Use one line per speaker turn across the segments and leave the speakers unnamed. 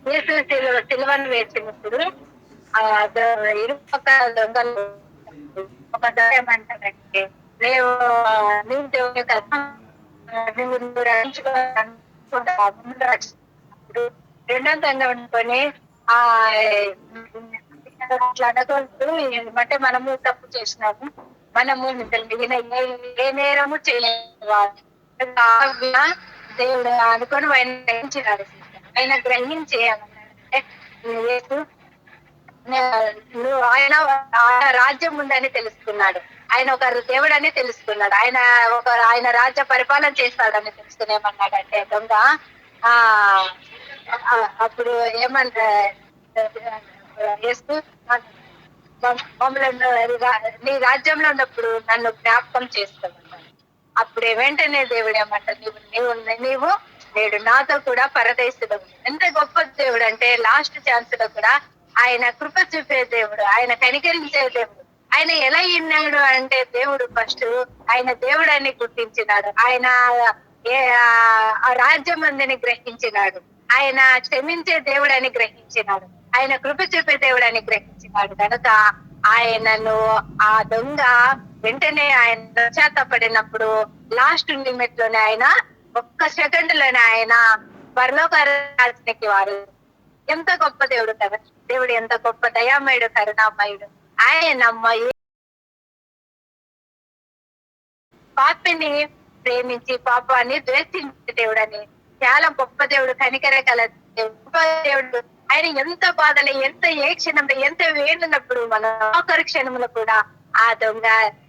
యేసు సిలువను వేసినప్పుడు ఇరుపక్క దొంగలు ఒక దొంగ ఏమంటాడంటే, నీవు నీవు దేవుని కదా, నువ్వు రక్షించుకుంటావా? ముందు రక్షించుకున్నప్పుడు రెండో దొంగ అనుకొని ఆ అట్లా అనకూడదు. ఏమంటే మనము తప్పు చేసినాము. మనము ఈయన ఏ నేరము చేయలేదు. దేవుడు అనుకొని ఆయన గ్రహించినాడు. ఆయన గ్రహించి ఏమన్నాడంటే, యేసు నువ్వు ఆయన రాజ్యం ఉందని తెలుసుకున్నాడు. ఆయన ఒక దేవుడు అని తెలుసుకున్నాడు. ఆయన రాజ్య పరిపాలన చేస్తాడని తెలుసుకుని ఏమన్నాడంటే దొంగ, ఆ అప్పుడు ఏమంటా యేసు మమ్మల్ని నీ రాజ్యంలో ఉన్నప్పుడు నన్ను జ్ఞాపకం చేసుకోమన్నాడు. అప్పుడే వెంటనే దేవుడు ఏమంటారు, నీవు నేడు నాతో కూడా పరదేశుడు. ఎంత గొప్ప దేవుడు అంటే లాస్ట్ ఛాన్స్ లో కూడా ఆయన కృప చూపే దేవుడు, ఆయన కనికరించే దేవుడు. ఆయన ఎలా విన్నాడు అంటే దేవుడు ఫస్ట్ ఆయన దేవుడాన్ని గుర్తించినాడు. ఆయన ఆ రాజ్యం అందని గ్రహించినాడు. ఆయన క్షమించే దేవుడని గ్రహించినాడు. ఆయన కృప చూపే దేవుడని గ్రహించినాడు కనుక ఆయనను ఆ దొంగ వెంటనే ఆయన పశ్చాత్తపడినప్పుడు లాస్ట్ లిమిట్ లోనే ఆయన ఒక్క సెకండ్ లోనే ఆయన పరలోక రాజ్యానికి వారు. ఎంత గొప్ప దేవుడు కదా! దేవుడు ఎంత గొప్ప దయామయుడు, కరుణామయుడు. ఆయన పాపిని ప్రేమించి పాపాన్ని ద్వేషించే దేవుడని, చాలా గొప్ప దేవుడు, కనికర కల గొప్ప దేవుడు. ఆయన ఎంత బాధలు, ఎంత ఏ క్షణంలో, ఎంత వేడినప్పుడు మన ఆఖరి క్షణంలో కూడా ఆ దొంగ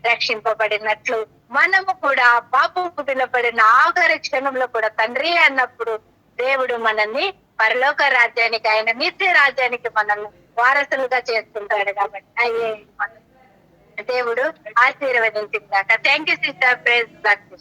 రక్షింపబడినట్లు మనము కూడా పాపంకు పిలబడిన ఆఖరి క్షణంలో కూడా తండ్రి అన్నప్పుడు దేవుడు మనల్ని పరలోక రాజ్యానికి, ఆయన నిత్య రాజ్యానికి మనల్ని వారసులుగా చేసుకుంటాడు. కాబట్టి అయ్యే దేవుడు ఆశీర్వదించిందాక. Thank you sister. Praise lord.